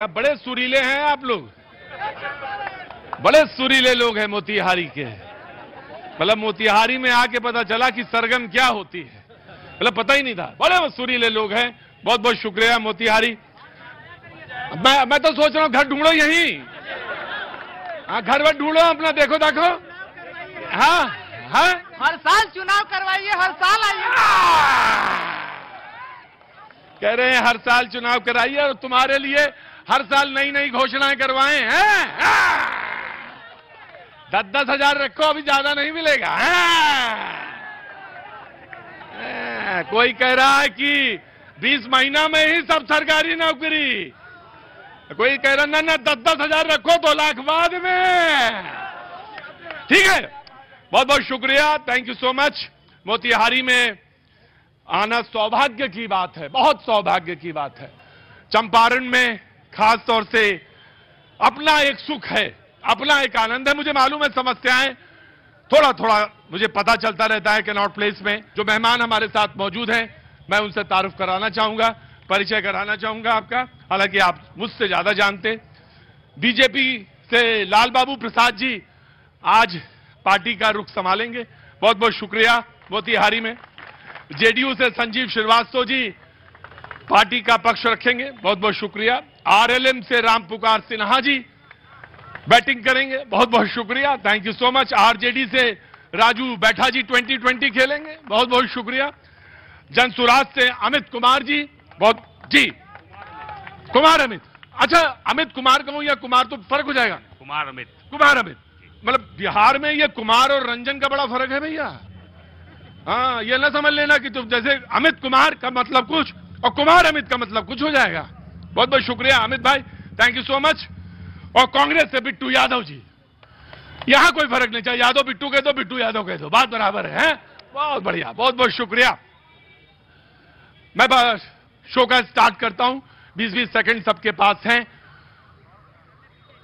बड़े सुरीले हैं आप लोग, बड़े सुरीले लोग हैं मोतिहारी के। मतलब मोतिहारी में आके पता चला कि सरगम क्या होती है, मतलब पता ही नहीं था। बड़े सुरीले लोग हैं, बहुत बहुत शुक्रिया मोतिहारी। मैं तो सोच रहा हूं घर ढूंढो यहीं, हाँ घर वर ढूंढो अपना, देखो देखो। हाँ हाँ हर साल चुनाव करवाइए, हर साल आइए। कह रहे हैं हर साल चुनाव कराइए और तुम्हारे लिए हर साल नई नई घोषणाएं करवाएं हैं। 10-10 हजार रखो, अभी ज्यादा नहीं मिलेगा। कोई कह रहा है कि 20 महीना में ही सब सरकारी नौकरी, कोई कह रहा ना 10-10 हजार रखो 2 लाख बाद में। ठीक है, बहुत बहुत शुक्रिया, thank you so much. Motihari में आना सौभाग्य की बात है, बहुत सौभाग्य की बात है। चंपारण में खास तौर से अपना एक सुख है, अपना एक आनंद है। मुझे मालूम है समस्याएं थोड़ा थोड़ा मुझे पता चलता रहता है कनॉट प्लेस में। जो मेहमान हमारे साथ मौजूद हैं, मैं उनसे तारुफ कराना चाहूंगा, परिचय कराना चाहूंगा आपका, हालांकि आप मुझसे ज्यादा जानते। बीजेपी से लाल बाबू प्रसाद जी आज पार्टी का रुख संभालेंगे, बहुत बहुत शुक्रिया मोतिहारी में। जेडीयू से संजीव श्रीवास्तव जी पार्टी का पक्ष रखेंगे, बहुत बहुत शुक्रिया। आरएलएम से रामपुकार सिन्हा जी बैटिंग करेंगे, बहुत बहुत शुक्रिया, thank you so much. RJD से राजू बैठा जी 2020 खेलेंगे, बहुत बहुत शुक्रिया। जनसुराज से अमित कुमार जी, बहुत जी कुमार अमित, अच्छा अमित कुमार कहूं या कुमार तो फर्क हो जाएगा, कुमार अमित। मतलब बिहार में ये कुमार और रंजन का बड़ा फर्क है भैया। हाँ, ये ना समझ लेना कि तुम जैसे अमित कुमार का मतलब कुछ और कुमार अमित का मतलब कुछ हो जाएगा। बहुत बहुत शुक्रिया अमित भाई, थैंक यू सो मच। और कांग्रेस से बिट्टू यादव जी, यहां कोई फर्क नहीं, चाहे यादव बिट्टू कह दो, बिट्टू यादव कह दो, बात बराबर है। बहुत बढ़िया, बहुत बहुत शुक्रिया। मैं शो का स्टार्ट करता हूं, 20-20 सेकंड सबके पास हैं।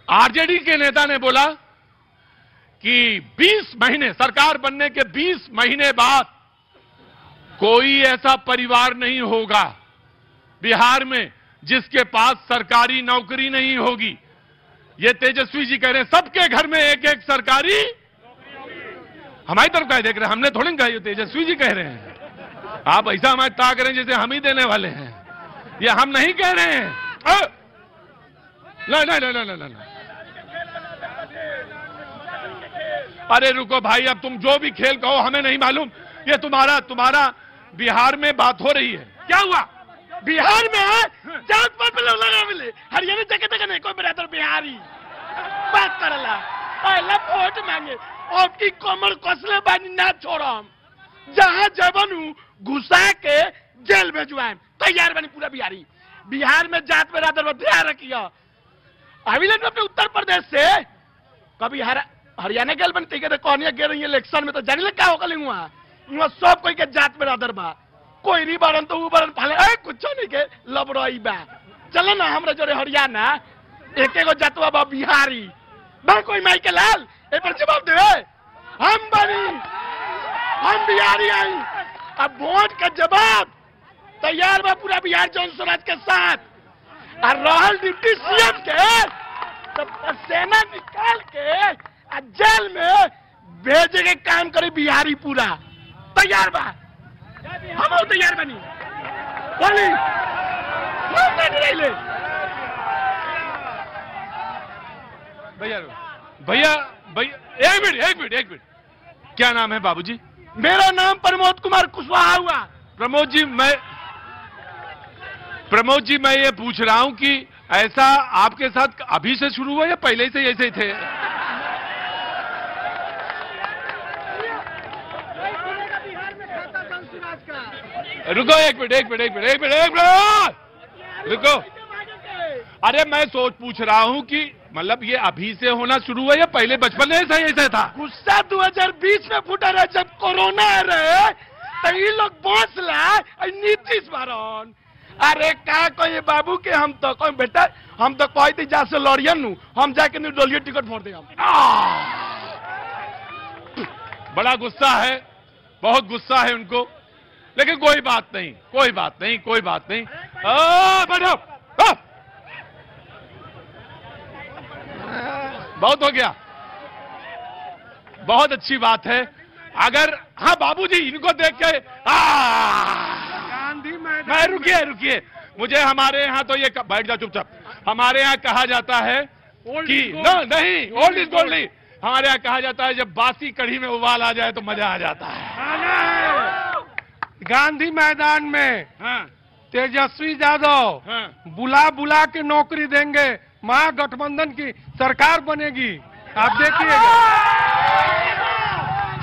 आरजेडी के नेता ने बोला कि 20 महीने, सरकार बनने के 20 महीने बाद कोई ऐसा परिवार नहीं होगा बिहार में जिसके पास सरकारी नौकरी नहीं होगी। ये तेजस्वी जी कह रहे हैं सबके घर में एक एक सरकारी। हमारी तरफ का देख रहे हैं, हमने थोड़ी कहा, ये तेजस्वी जी कह रहे हैं। आप ऐसा हमारे ताक रहे हैं जैसे हम ही देने वाले हैं, ये हम नहीं कह रहे हैं। नहीं। अरे रुको भाई, अब तुम जो भी खेल कहो हमें नहीं मालूम। ये तुम्हारा बिहार में बात हो रही है, क्या हुआ बिहार में जात पात में लगा मिले, हरियाणा जगह नहीं कोई बराबर बिहारी बात करला, पहला वोट मांगे आपकी कमर कसले बानी ना छोड़म, जहां जबनू घुसा के जेल भेजवाएं, तैयार बनी पूरा बिहारी। बिहार में जात बराबर ध्यान रखियो। अभी लोग अपने उत्तर प्रदेश से कभी हरियाणा गल बनती है, कौनिया गे रही इलेक्शन में तो जाने लग क्या होगा वहां सब कोई के जात बराबर बा, कोई नहीं बारन तो बारन फाले कुछ नहीं के लबरई बा। चलो ना हमरा जोरे हरियाणा एक एगो जातवा बा बिहारी बा, कोई माई के लाल ए पर जवाब दे। हम बनी, हम बिहारी आई, अब वोट का जवाब तैयार बा पूरा बिहार जौन स्वराज के साथ। और रहल डिप्टी सीएम के तो पसेना निकाल के जेल में भेजे के काम करे बिहारी पूरा तैयार बा। हम तैयार बनी बोली भैया एक मिनट, क्या नाम है बाबूजी? मेरा नाम प्रमोद कुमार कुशवाहा हुआ। प्रमोद जी मैं ये पूछ रहा हूं कि ऐसा आपके साथ अभी से शुरू हुआ या पहले से ऐसे ही थे? रुको एक मिनट रुको। अरे मैं पूछ रहा हूं कि मतलब ये अभी से होना शुरू हुआ या पहले बचपन में ऐसा था? गुस्सा 2020 में फूटा रहा जब कोरोना रहे तो ये लोग बस ला नीतीश बारन। अरे का कोई बाबू के हम तो कोई बेटा हम तो कोई थी जा से लड़ियन नु हम जाके निर्दलीय टिकट फोड़ देगा। बड़ा गुस्सा है, बहुत गुस्सा है उनको, लेकिन कोई बात नहीं। बैठो। बहुत हो गया, बहुत अच्छी बात है। अगर हाँ बाबूजी इनको देख के गांधी मैं रुकिए, मुझे हमारे यहाँ तो ये बैठ जा चुपचाप। हमारे यहाँ कहा जाता है कि नहीं ओल्ड इज गोल्ड नहीं, हमारे यहाँ कहा जाता है जब बासी कढ़ी में उबाल आ जाए तो मजा आ जाता है। गांधी मैदान में हाँ, तेजस्वी यादव हाँ, बुला बुला के नौकरी देंगे, महागठबंधन की सरकार बनेगी, आप देखिएगा।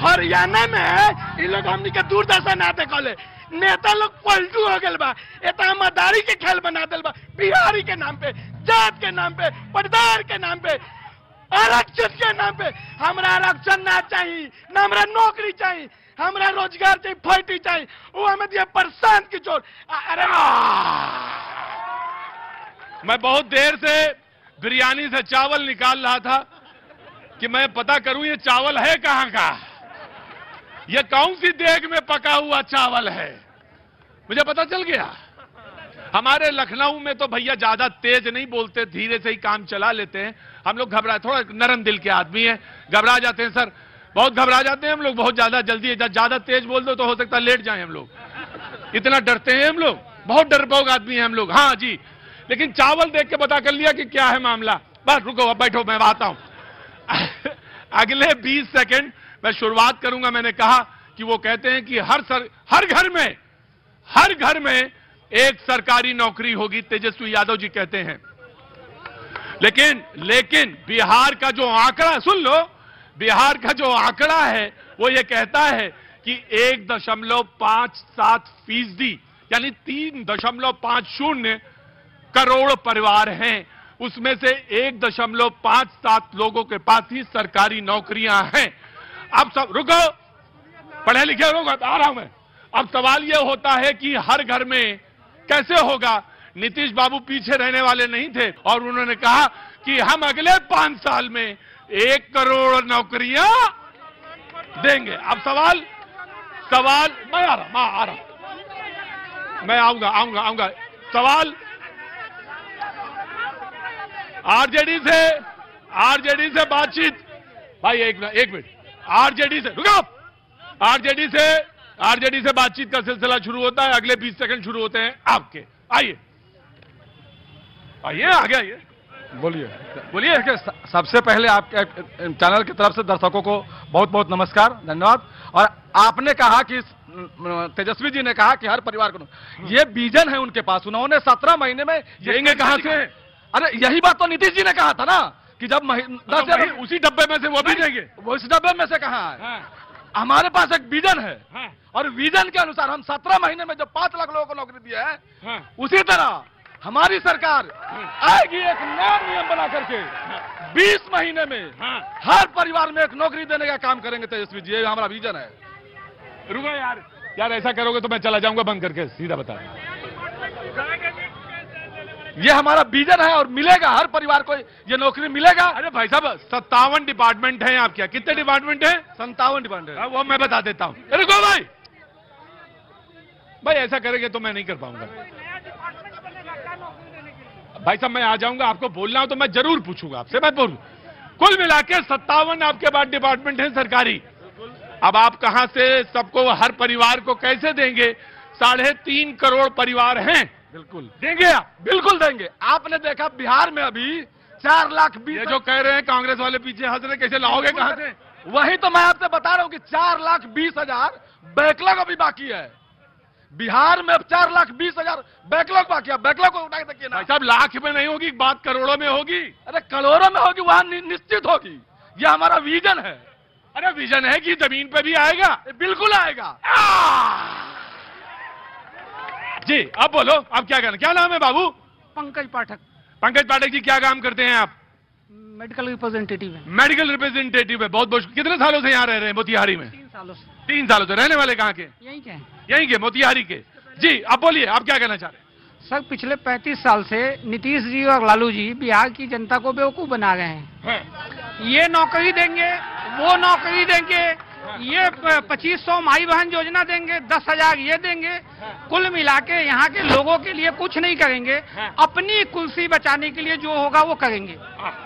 हरियाणा में ये लोग हमनी के दुर्दशा ना देखले, नेता लोग पलटू हो गए बा, एता मदारी के खेल बना दिल बा, बिहारी के नाम पे, जात के नाम पे, पटदार के नाम पे, आरक्षण के नाम पे। हमरा आरक्षण ना चाहिए, ना हमरा नौकरी चाहिए, हमरा रोजगार चाहिए, फैक्ट्री चाहिए, वो हमें दिया प्रशांत की चोर। अरे मैं बहुत देर से बिरयानी से चावल निकाल रहा था कि मैं पता करूं ये चावल है कहां का, ये कौन सी देग में पका हुआ चावल है। मुझे पता चल गया। हमारे लखनऊ में तो भैया ज्यादा तेज नहीं बोलते, धीरे से ही काम चला लेते हैं। हम लोग घबरा, थोड़ा नरम दिल के आदमी हैं, घबरा जाते हैं सर, बहुत घबरा जाते हैं हम लोग, बहुत ज्यादा जल्दी, ज्यादा तेज बोल दो तो हो सकता है लेट जाएं हम लोग, इतना डरते हैं हम लोग, बहुत डरपोक आदमी हैं हम लोग। हाँ जी, लेकिन चावल देख के पता कर लिया कि क्या है मामला। बस रुको, अब बैठो, मैं आता हूं। अगले 20 सेकंड मैं शुरुआत करूंगा। मैंने कहा कि वो कहते हैं कि हर घर में एक सरकारी नौकरी होगी, तेजस्वी यादव जी कहते हैं। लेकिन बिहार का जो आंकड़ा सुन लो, बिहार का जो आंकड़ा है वो ये कहता है कि 1.57% यानी 3.50 करोड़ परिवार हैं, उसमें से 1.57 लोगों के पास ही सरकारी नौकरियां हैं। अब सब रुको, पढ़े लिखे लोग, आ रहा हूं मैं। अब सवाल यह होता है कि हर घर में कैसे होगा। नीतीश बाबू पीछे रहने वाले नहीं थे और उन्होंने कहा कि हम अगले 5 साल में 1 करोड़ नौकरियां देंगे। अब सवाल मैं आ रहा मैं आऊंगा। सवाल आरजेडी से बातचीत, भाई एक मिनट, आरजेडी से रुको, आरजेडी से बातचीत का सिलसिला शुरू होता है। अगले 20 सेकंड शुरू होते हैं आपके। आइए आगे आइए, बोलिए। सबसे पहले आपके चैनल की तरफ से दर्शकों को बहुत बहुत नमस्कार, धन्यवाद। और आपने कहा कि तेजस्वी जी ने कहा कि हर परिवार को, ये विजन है उनके पास, उन्होंने 17 महीने में देंगे कहां से? अरे यही बात तो नीतीश जी ने कहा था ना कि जब 10 उसी डब्बे में से वो भी देंगे, वो इस डब्बे में से कहा है। हमारे पास एक विजन है और विजन के अनुसार हम 17 महीने में जो 5 लाख लोगों को नौकरी दिया है, उसी तरह हमारी सरकार आएगी एक नया नियम बना करके 20 महीने में हर परिवार में एक नौकरी देने का काम करेंगे तेजस्वी जी, ये हमारा विजन है। रुको यार ऐसा करोगे तो मैं चला जाऊंगा बंद करके, सीधा बता। ये हमारा विजन है और मिलेगा, हर परिवार को ये नौकरी मिलेगा। अरे भाई साहब 57 डिपार्टमेंट है आपके, कितने डिपार्टमेंट है? 57 डिपार्टमेंट है। वो मैं बता देता हूं। अरे गो भाई ऐसा करेंगे तो मैं नहीं कर पाऊंगा। भाई साहब मैं आ जाऊंगा, आपको बोलना हो तो मैं जरूर पूछूंगा आपसे, मैं बोलूं। कुल मिला के 57 आपके पास डिपार्टमेंट है सरकारी। अब आप कहां से सबको, हर परिवार को कैसे देंगे? 3.5 करोड़ परिवार हैं, बिल्कुल देंगे आप? बिल्कुल देंगे। आपने देखा बिहार में अभी 4,20,000, ये जो कह रहे हैं कांग्रेस वाले पीछे हंस रहे, कैसे लाओगे कहां से? वही तो मैं आपसे बता रहा हूं कि 4,20,000 बैकलॉग अभी बाकी है। बिहार में 4,20,000 बैकलॉग बाकी है। बैकलॉग को उठा के देखिए ना साहब, लाख में नहीं होगी बात, करोड़ों में होगी। अरे करोड़ों में होगी, वहां निश्चित होगी। ये हमारा विजन है। अरे विजन है कि जमीन पे भी आएगा? बिल्कुल आएगा। जी अब बोलो, अब क्या करना, क्या नाम है बाबू? पंकज पाठक। पंकज पाठक जी, क्या काम करते हैं आप? मेडिकल रिप्रेजेंटेटिव है। मेडिकल रिप्रेजेंटेटिव है, बहुत बहुत। कितने सालों से यहाँ रह रहे हैं मोतिहारी में? 3 सालों से। 3 सालों से। रहने वाले कहाँ के? यहीं के, मोतिहारी के। जी अब बोलिए, आप क्या कहना चाह रहे हैं? सर पिछले 35 साल से नीतीश जी और लालू जी बिहार की जनता को बेवकूफ बना रहे हैं। ये नौकरी देंगे, वो नौकरी देंगे, ये 2500 माई बहन योजना देंगे, 10,000 ये देंगे। कुल मिला के यहाँ के लोगों के लिए कुछ नहीं करेंगे, अपनी कुर्सी बचाने के लिए जो होगा वो करेंगे।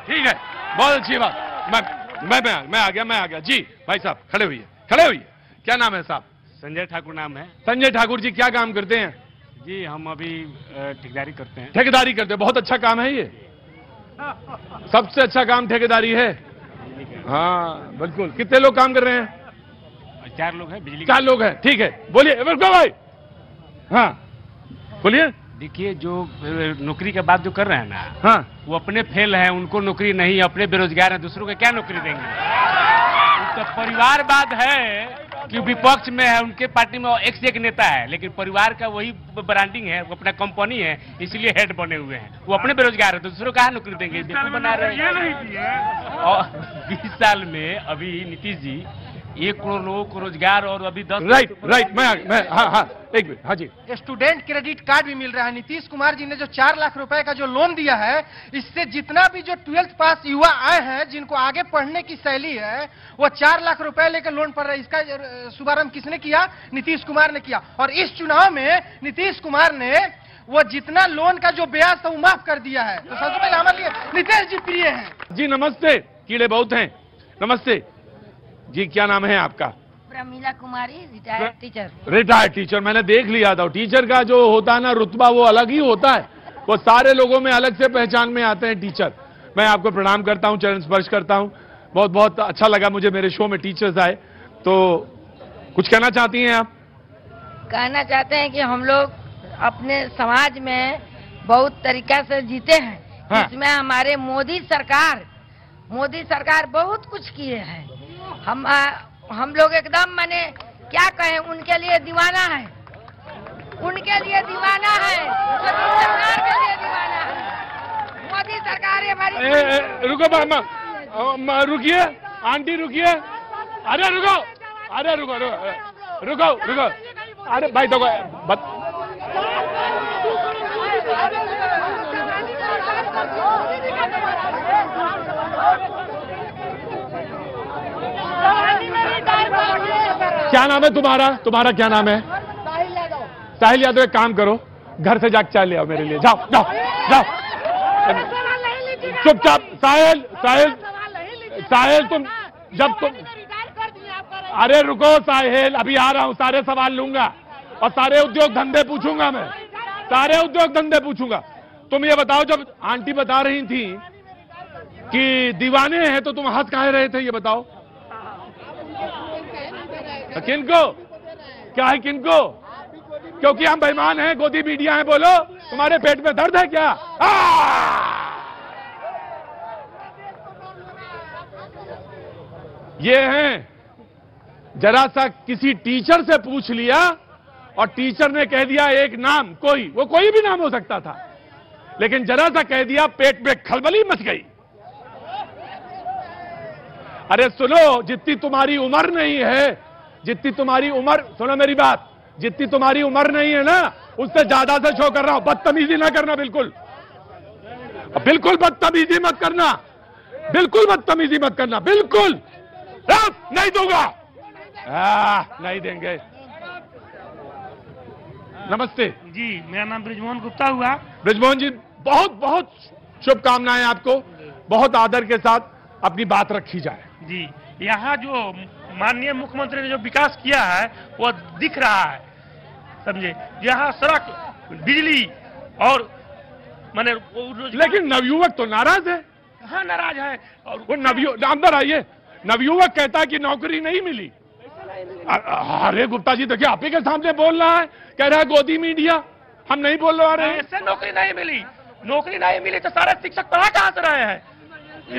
ठीक है। बहुत अच्छी बात। मैं आ गया जी। भाई साहब खड़े हुइए। क्या नाम है साहब? संजय ठाकुर नाम है। संजय ठाकुर जी, क्या काम करते हैं? जी हम अभी ठेकेदारी करते हैं। ठेकेदारी करते हैं, बहुत अच्छा काम है ये, सबसे अच्छा काम ठेकेदारी है। हाँ बिल्कुल। कितने लोग काम कर रहे हैं? 4 लोग हैं। बिजली 4 लोग हैं, ठीक है। बोलिए भाई। हाँ बोलिए। देखिए जो नौकरी के बाद जो कर रहे हैं ना, हाँ वो अपने फेल हैं, उनको नौकरी नहीं, अपने बेरोजगार हैं, दूसरों को क्या नौकरी देंगे? तो परिवारवाद है कि विपक्ष में है, उनके पार्टी में एक से एक नेता है, लेकिन परिवार का वही ब्रांडिंग है, वो अपना कंपनी है, इसलिए हेड बने हुए हैं। वो अपने बेरोजगार है, तो दूसरों का नौकरी देंगे? बना रहे हैं। और 20 साल में अभी नीतीश जी 1 करोड़ लोगों को रोजगार और अभी 10। राइट। मैं हाँ एक मिनट। हाँ जी। स्टूडेंट क्रेडिट कार्ड भी मिल रहा है। नीतीश कुमार जी ने जो 4 लाख रुपए का जो लोन दिया है, इससे जितना भी जो 12th पास युवा आए हैं, जिनको आगे पढ़ने की शैली है, वो 4 लाख रुपए लेकर लोन पढ़ रहे हैं। इसका शुभारंभ किसने किया? नीतीश कुमार ने किया। और इस चुनाव में नीतीश कुमार ने वो जितना लोन का जो ब्याज था वो माफ कर दिया है। तो सबसे पहले हमारे लिए नीतीश जी प्रिय हैं। जी नमस्ते। कीड़े बहुत हैं। नमस्ते जी, क्या नाम है आपका? प्रमीला कुमारी, रिटायर्ड टीचर। Retired teacher. मैंने देख लिया था, टीचर का जो होता है ना रुतबा, वो अलग ही होता है, वो सारे लोगों में अलग से पहचान में आते हैं टीचर। मैं आपको प्रणाम करता हूं, चरण स्पर्श करता हूं। बहुत बहुत अच्छा लगा मुझे, मेरे शो में टीचर्स आए। तो कुछ कहना चाहती हैं आप? कहना चाहते हैं कि हम लोग अपने समाज में बहुत तरीका से जीते हैं। हाँ। इसमें हमारे मोदी सरकार बहुत कुछ किए हैं। हम लोग एकदम माने क्या कहें, उनके लिए दीवाना है, उनके लिए दीवाना है, मोदी सरकार के लिए दीवाना है। मोदी सरकार हमारी। रुको रुकिए आंटी, रुकिए। अरे रुको। अरे भाई तो क्या नाम है तुम्हारा क्या नाम है? साहिल यादव। एक काम करो, घर से जाके चाय ले आओ मेरे लिए। जाओ। चुपचाप। साहिल तुम अरे रुको साहिल, अभी आ रहा हूं, सारे सवाल लूंगा और सारे उद्योग धंधे पूछूंगा। मैं सारे उद्योग धंधे पूछूंगा। तुम ये बताओ, जब आंटी बता रही थी कि दीवाने हैं, तो तुम हंस काहे रहे थे, ये बताओ? किनको? क्या है किनको? क्योंकि हम बेईमान हैं, गोदी मीडिया हैं। बोलो, तुम्हारे पेट में दर्द है क्या? ये हैं, जरा सा किसी टीचर से पूछ लिया और टीचर ने कह दिया एक नाम, वो कोई भी नाम हो सकता था, लेकिन जरा सा कह दिया, पेट में खलबली मच गई। अरे सुनो, जितनी तुम्हारी उम्र नहीं है, सुनो मेरी बात, जितनी तुम्हारी उम्र नहीं है ना, उससे ज्यादा से शो कर रहा हूं। बदतमीजी ना करना, बिल्कुल बदतमीजी मत करना, बिल्कुल नहीं दूंगा। नहीं देंगे। नमस्ते जी, मेरा नाम ब्रिजमोहन गुप्ता हुआ। ब्रिजमोहन जी, बहुत बहुत शुभकामनाएं आपको। बहुत आदर के साथ अपनी बात रखी जाए। जी, यहाँ जो माननीय मुख्यमंत्री ने जो विकास किया है वो दिख रहा है, समझे। यहाँ सड़क, बिजली और माने। लेकिन नवयुवक तो नाराज है। कहाँ नाराज है? और वो अंदर आइए। नवयुवक कहता है कि नौकरी नहीं मिली। अरे गुप्ता जी, देखिए आप ही के सामने बोल रहा है, कह रहा है गोदी मीडिया। हम नहीं बोल रहे हैं। ऐसे नौकरी नहीं मिली तो सारे शिक्षक पढ़ा कहाँ से रहे हैं?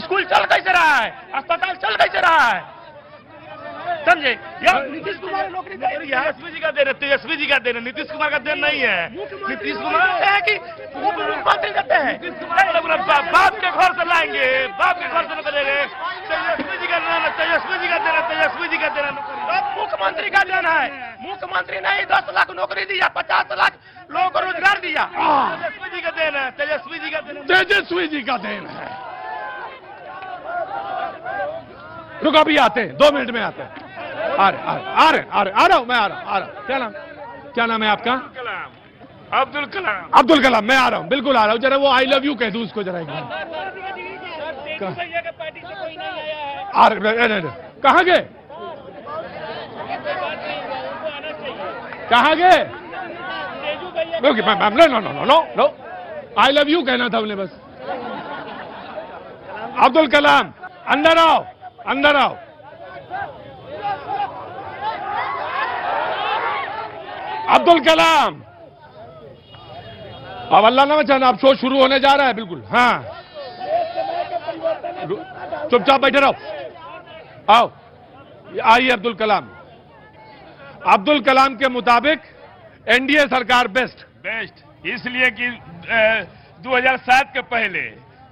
स्कूल चल कैसे रहा है? अस्पताल चल कैसे रहा है? समझे? नीतीश कुमार नौकरी दे रही है। तेजस्वी जी का देन है, नीतीश कुमार का देन नहीं है। नीतीश कुमार है कि मुख्यमंत्री देते हैं। बाप के घर से लाएंगे, बाप के घर से निकलेंगे। तेजस्वी जी का देना मुख्यमंत्री का देना है। मुख्यमंत्री नहीं 10 लाख नौकरी दिया, 50 लाख लोगों को रोजगार दिया। तेजस्वी जी का देन है। तेजस्वी जी का देन है। रुको, अभी आते हैं, 2 मिनट में आते हैं। आ रहा हूं। क्या नाम है आपका? अब्दुल कलाम। मैं आ रहा हूं, बिल्कुल आ रहा हूं। जरा वो आई लव यू कह दूं उसको, जरा एक बार। भैया के पार्टी से कोई नहीं आया है। अरे कहाँ गए, कहाँ गए? तेजू भैया no no no no no, I love you कहना था उन्हें बस। अब्दुल कलाम अंदर आओ, अंदर आओ। अब्दुल कलाम, अब अल्लाह ना बचाना, अब शो शुरू होने जा रहा है। बिल्कुल हाँ, चुपचाप बैठे रहो। आओ, आइए अब्दुल कलाम। अब्दुल कलाम के मुताबिक एनडीए सरकार बेस्ट इसलिए कि 2007 के पहले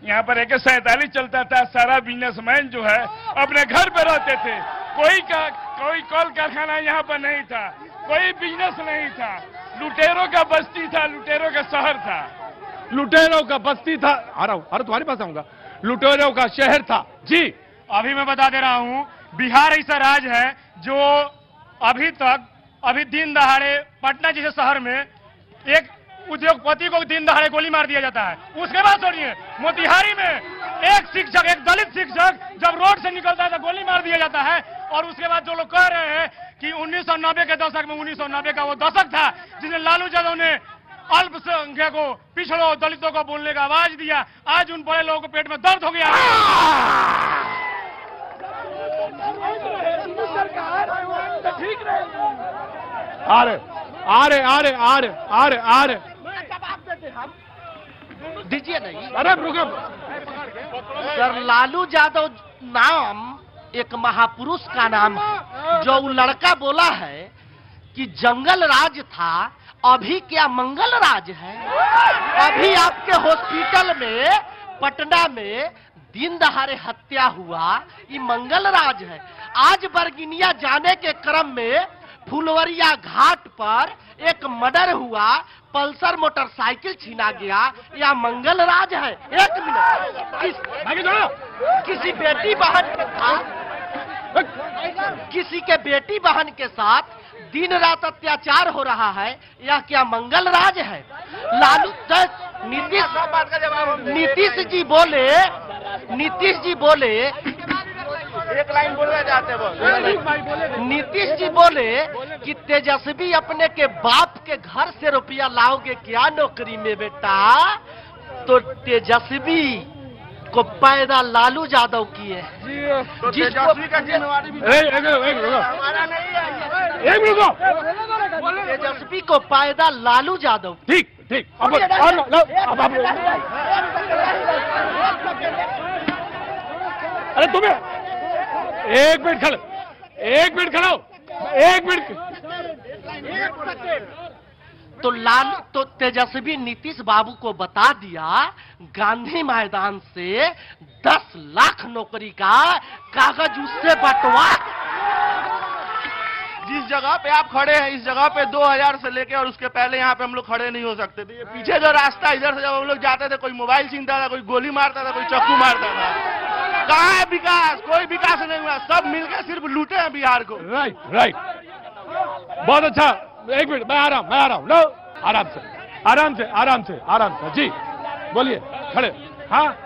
यहाँ पर AK-47 चलता था। सारा बिजनेसमैन जो है अपने घर पे रहते थे। कोई कॉल कारखाना यहाँ पर नहीं था, कोई बिजनेस नहीं था। लुटेरों का बस्ती था, लुटेरों का शहर था, लुटेरों का बस्ती था। आ रहा हूं, अरे तुम्हारे पास आऊंगा। लुटेरों का शहर था जी। अभी मैं बता दे रहा हूँ, बिहार ऐसा राज्य है जो अभी दिन दहाड़े पटना जैसे शहर में एक उद्योगपति को दिन दहाड़े गोली मार दिया जाता है। उसके बाद छोड़िए, मोतिहारी में एक शिक्षक, एक दलित शिक्षक जब रोड से निकलता है तो गोली मार दिया जाता है। और उसके बाद जो लोग कह रहे हैं कि 1990 के दशक में, 1990 का वो दशक था जिसमें लालू यादव ने अल्पसंख्यकों, पिछड़ों, दलितों को बोलने का आवाज दिया। आज उन बड़े लोगों को पेट में दर्द हो गया है। अरे दीजिए नहीं। अरे रुको सर, लालू यादव नाम एक महापुरुष का नाम है। जो वो लड़का बोला है कि जंगल राज था, अभी क्या मंगल राज है? अभी आपके हॉस्पिटल में पटना में दिन दहाड़े हत्या हुआ, ये मंगल राज है। आज बरगिनिया जाने के क्रम में फुलवरिया घाट पर एक मर्डर हुआ, पल्सर मोटरसाइकिल छीना गया, या मंगल राज है? एक मिनट, किसी बेटी बहन के साथ, किसी के बेटी बहन के साथ दिन रात अत्याचार हो रहा है, या क्या मंगल राज है? लालू नीतीश जी बोले एक लाइन बोलना चाहते वो। नीतीश जी बोले कि तेजस्वी अपने के बाप के घर से रुपया लाओगे क्या नौकरी में बेटा? तो तेजस्वी को पैदा लालू यादव किए। तो तेजस्वी का जिम्मेवारी भी तेजस्वी को पैदा लालू यादव। ठीक ठीक, अरे तुम्हें एक मिनट खड़ो, एक मिनट खड़ो, एक मिनट। तो तेजस्वी नीतीश बाबू को बता दिया गांधी मैदान से 10 लाख नौकरी का कागज उससे बंटवा। जिस जगह पे आप खड़े हैं, इस जगह पे 2000 से लेके और उसके पहले यहाँ पे हम लोग खड़े नहीं हो सकते थे। ये पीछे जो रास्ता, इधर से जब हम लोग जाते थे, कोई मोबाइल छीनता था, कोई गोली मारता था, कोई चाकू मारता था। कहाँ है विकास? कोई विकास नहीं हुआ, सब मिलकर सिर्फ लूटे हैं बिहार को। राइट राइट, बहुत अच्छा। एक मिनट, मैं आ रहा हूँ। लो, आराम से आराम से आराम से आराम से। जी बोलिए, खड़े। हाँ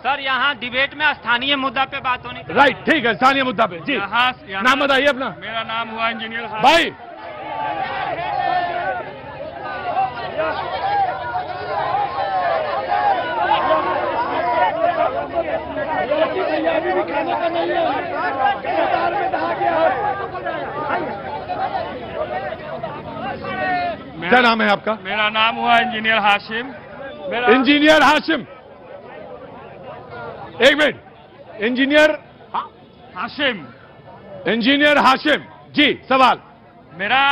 सर, यहाँ डिबेट में स्थानीय मुद्दा पे बात होनी। राइट, ठीक है, स्थानीय मुद्दा पे। जी नाम बताइए अपना। मेरा नाम हुआ इंजीनियर भाई। क्या नाम है आपका? मेरा नाम हुआ इंजीनियर हाशिम। इंजीनियर हाशिम, एक minute. Engineer Hashim. Engineer Hashim ji, सवाल। मेरा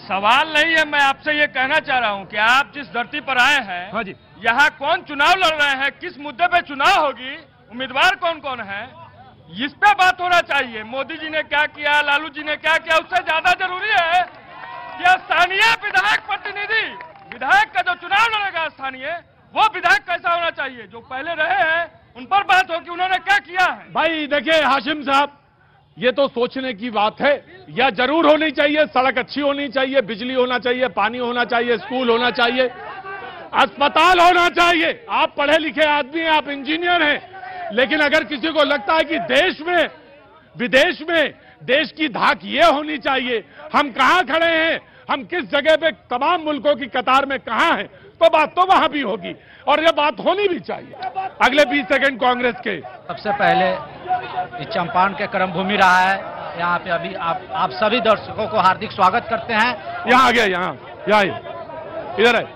सवाल नहीं है, मैं आपसे ये कहना चाह रहा हूँ कि आप जिस धरती पर आए हैं, हाँ जी, यहाँ कौन चुनाव लड़ रहे हैं, किस मुद्दे पे चुनाव होगी, उम्मीदवार कौन कौन है, इस पे बात होना चाहिए। मोदी जी ने क्या किया, लालू जी ने क्या किया, उससे ज्यादा जरूरी है कि स्थानीय विधायक प्रतिनिधि, विधायक का जो चुनाव लड़ेगा स्थानीय, वो विधायक कैसा होना चाहिए, जो पहले रहे हैं उन पर बात हो कि उन्होंने क्या किया है। भाई देखिए हाशिम साहब, ये तो सोचने की बात है। यह जरूर होनी चाहिए, सड़क अच्छी होनी चाहिए, बिजली होना चाहिए, पानी होना चाहिए, स्कूल होना चाहिए, अस्पताल होना चाहिए। आप पढ़े लिखे आदमी हैं, आप इंजीनियर हैं, लेकिन अगर किसी को लगता है कि देश में विदेश में देश की धाक ये होनी चाहिए, हम कहां खड़े हैं, हम किस जगह पे तमाम मुल्कों की कतार में कहां हैं, तो बात तो वहां भी होगी और ये बात होनी भी चाहिए। अगले 20 सेकंड कांग्रेस के। सबसे पहले इस चंपारण के कर्म भूमि रहा है, यहाँ पे अभी आप सभी दर्शकों को हार्दिक स्वागत करते हैं। यहाँ आ गया, यहाँ इधर है।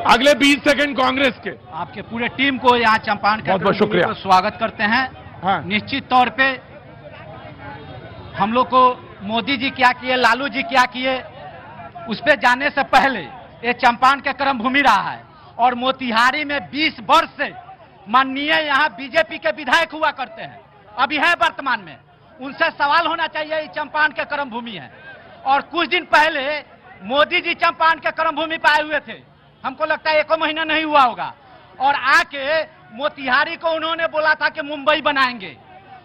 अगले 20 सेकंड कांग्रेस के। आपके पूरे टीम को यहाँ चंपारण के बहुत बहुत शुक्रिया, को स्वागत करते हैं। हाँ। निश्चित तौर पे हम लोग को मोदी जी क्या किए, लालू जी क्या किए, उस पे जाने से पहले ये चंपारण के कर्म भूमि रहा है और मोतिहारी में 20 वर्ष से माननीय यहाँ बीजेपी के विधायक हुआ करते हैं, अभी है वर्तमान में। उनसे सवाल होना चाहिए, ये चंपारण के कर्म भूमि है। और कुछ दिन पहले मोदी जी चंपारण के कर्म भूमि पे आए हुए थे, हमको लगता है 1 महीना नहीं हुआ होगा, और आके मोतिहारी को उन्होंने बोला था कि मुंबई बनाएंगे।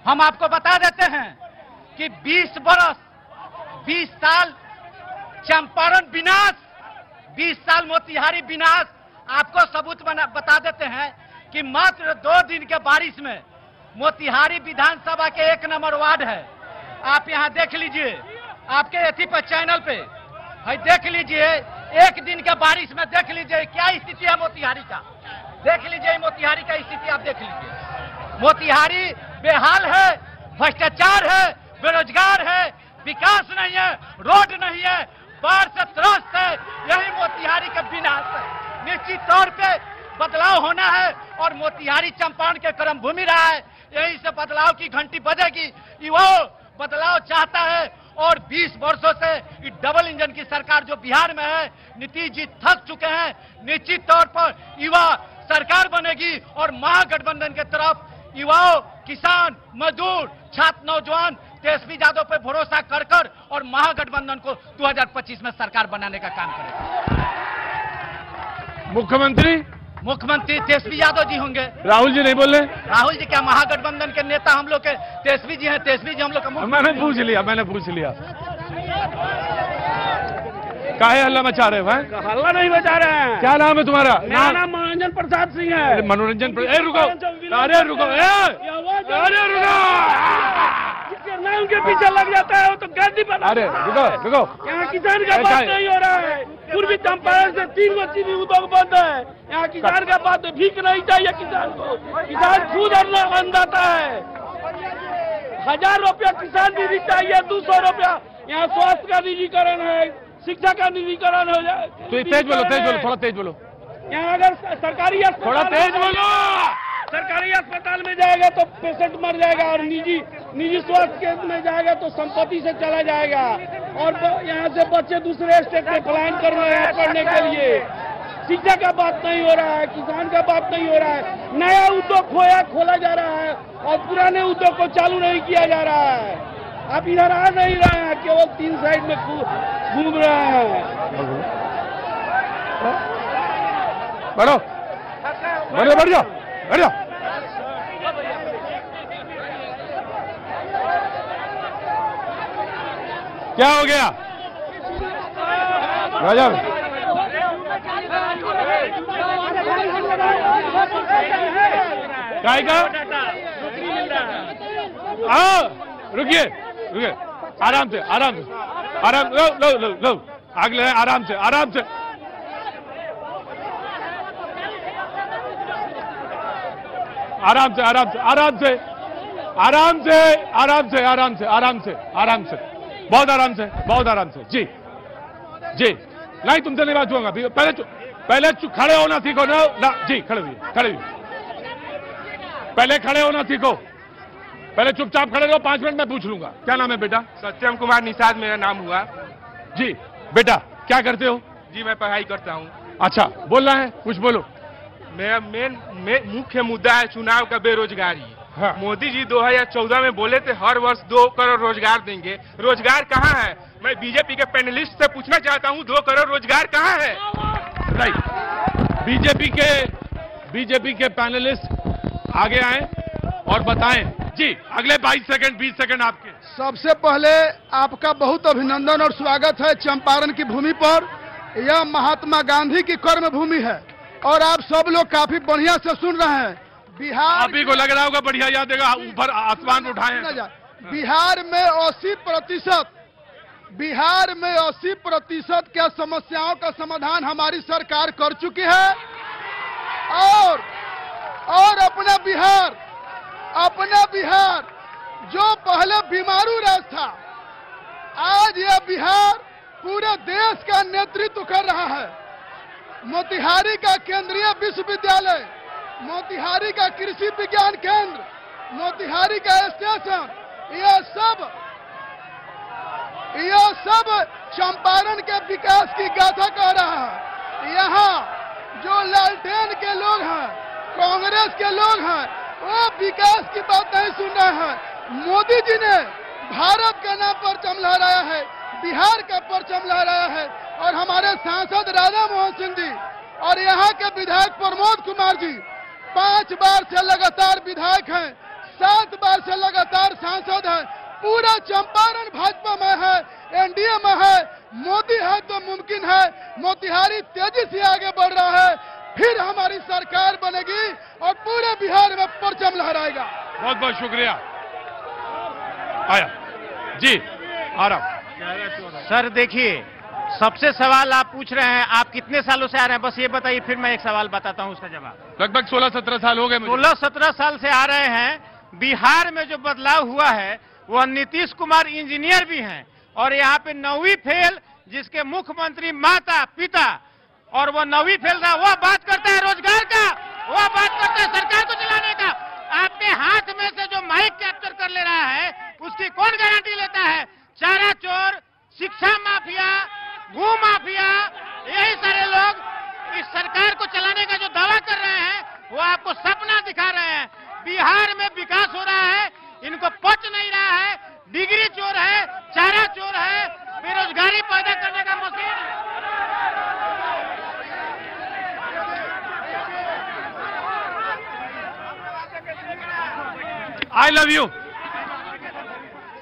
हम आपको बता देते हैं कि 20 बरस 20 साल चंपारण विनाश, 20 साल मोतिहारी विनाश। आपको सबूत बता देते हैं कि मात्र 2 दिन के बारिश में मोतिहारी विधानसभा के 1 नंबर वार्ड है। आप यहां देख लीजिए, आपके एथी पर चैनल पे है, देख लीजिए 1 दिन के बारिश में देख लीजिए क्या स्थिति है मोतिहारी का। देख लीजिए मोतिहारी का स्थिति, आप देख लीजिए। मोतिहारी बेहाल है, भ्रष्टाचार है, बेरोजगार है, विकास नहीं है, रोड नहीं है, बाढ़ से त्रस्त है। यही मोतिहारी का विनाश है। निश्चित तौर पे बदलाव होना है और मोतिहारी चंपारण के कर्म भूमि रहा है, यहीं से बदलाव की घंटी बजेगी। युवाओं बदलाव चाहता है और 20 वर्षों से डबल इंजन की सरकार जो बिहार में है, नीतीश जी थक चुके हैं। निश्चित तौर पर युवा सरकार बनेगी और महागठबंधन के तरफ युवाओं, किसान, मजदूर, छात्र, नौजवान तेजस्वी यादव पे भरोसा कर और महागठबंधन को 2025 में सरकार बनाने का काम करेगा। मुख्यमंत्री तेजस्वी यादव जी होंगे। राहुल जी नहीं बोल रहे? राहुल जी क्या महागठबंधन के नेता हम लोग के तेजस्वी जी हैं, तेजस्वी जी हम लोग का। मैंने पूछ लिया काहे हल्ला मचा रहे हो? हल्ला नहीं मचा रहे हैं। क्या नाम है तुम्हारा? मेरा नाम मनोरंजन प्रसाद सिंह है। रुको, ना उनके पीछे लग जाता है वो तो गर्दी बना। अरे रुको, यहाँ किसान का बात नहीं हो रहा है। पूर्वी चंपारण से 3 गो चीनी उद्योग बंद है। यहाँ किसान का बात भीख नहीं चाहिए किसान को। किसान खुद अन्नदाता है। 1000 रुपया किसान निधि चाहिए, 200 रुपया यहाँ स्वास्थ्य का निजीकरण है, शिक्षा का निजीकरण हो जाए। तो तेज बोलो, थोड़ा तेज बोलो। यहाँ अगर सरकारी थोड़ा तेज बोलो। सरकारी अस्पताल में जाएगा तो पेशेंट मर जाएगा और निजी स्वास्थ्य केंद्र में जाएगा तो संपत्ति से चला जाएगा। और यहाँ से बच्चे दूसरे स्टेट में पलायन कर रहे हैं पढ़ने के लिए। शिक्षा का बात नहीं हो रहा है, किसान का बात नहीं हो रहा है। नया उद्योग खोला जा रहा है और पुराने उद्योग को चालू नहीं किया जा रहा है। आप इधर आ नहीं रहे हैं, केवल 3 साइड में घूम रहे हैं। बढ़ जाओ। क्या हो गया राजा? काय का? रुकिए, आराम से लो अगले आराम से बहुत आराम से जी नहीं, तुमसे नहीं बात होगा। पहले खड़े होना सीखो ना जी। खड़े हुई पहले खड़े होना सीखो। पहले चुपचाप खड़े रहो, 5 मिनट में पूछ लूंगा। क्या नाम है बेटा? सत्यम कुमार निषाद मेरा नाम हुआ। जी बेटा क्या करते हो? जी मैं पढ़ाई करता हूँ। अच्छा बोलना है, कुछ बोलो। मेरा मुख्य मुद्दा है चुनाव का बेरोजगारी। हाँ। मोदी जी 2014 में बोले थे हर वर्ष 2 करोड़ रोजगार देंगे। रोजगार कहाँ है? मैं बीजेपी के पैनलिस्ट से पूछना चाहता हूँ 2 करोड़ रोजगार कहाँ है? नहीं, बीजेपी के पैनलिस्ट आगे आए और बताएं। जी अगले 20 सेकंड आपके। सबसे पहले आपका बहुत अभिनंदन और स्वागत है चंपारण की भूमि पर। यह महात्मा गांधी की कर्म भूमि है और आप सब लोग काफी बढ़िया से सुन रहे हैं। बिहार आप ही को लग रहा होगा बढ़िया याद देगा, ऊपर आसमान उठाए। बिहार में 80% बिहार में 80% क्या समस्याओं का समाधान हमारी सरकार कर चुकी है। और अपना बिहार जो पहले बीमारू राज्य था, आज यह बिहार पूरे देश का नेतृत्व कर रहा है। मोतिहारी का केंद्रीय विश्वविद्यालय, मोतिहारी का कृषि विज्ञान केंद्र, मोतिहारी का स्टेशन, यह सब चंपारण के विकास की गाथा कह रहा है। यहाँ जो लालटेन के लोग हैं, कांग्रेस के लोग हैं, वो विकास की बात नहीं सुन रहे हैं। मोदी जी ने भारत का नाम परचम लहराया है, बिहार का परचम लहराया है, और हमारे सांसद राधा मोहन सिंह जी और यहाँ के विधायक प्रमोद कुमार जी 5 बार से लगातार विधायक हैं, 7 बार से लगातार सांसद हैं। पूरा चंपारण भाजपा में है, एनडीए में है। मोदी है तो मुमकिन है। मोतिहारी तेजी से आगे बढ़ रहा है, फिर हमारी सरकार बनेगी और पूरे बिहार में परचम लहराएगा। बहुत बहुत शुक्रिया। आया जी, आ रहा सर। देखिए, सबसे सवाल आप पूछ रहे हैं, आप कितने सालों से आ रहे हैं, बस ये बताइए, फिर मैं एक सवाल बताता हूं उसका जवाब। लगभग 16-17 साल हो गए। 16-17 साल से आ रहे हैं। बिहार में जो बदलाव हुआ है, वह नीतीश कुमार इंजीनियर भी हैं, और यहाँ पे 9वीं फेल, जिसके मुख्यमंत्री माता पिता, और वो 9वीं फेल रहा, वह बात करता है रोजगार का, वह बात करता है सरकार को चलाने का। आपके हाथ में से जो माइक कैप्चर कर ले रहा है, उसकी कौन गारंटी लेता है? चारा चोर, शिक्षा माफिया, भू माफिया, यही सारे लोग इस सरकार को चलाने का जो दावा कर रहे हैं, वो आपको सपना दिखा रहे हैं। बिहार में विकास हो रहा है, इनको पच नहीं रहा है। डिग्री चोर है, चारा चोर है, बेरोजगारी पैदा करने का machine. I love you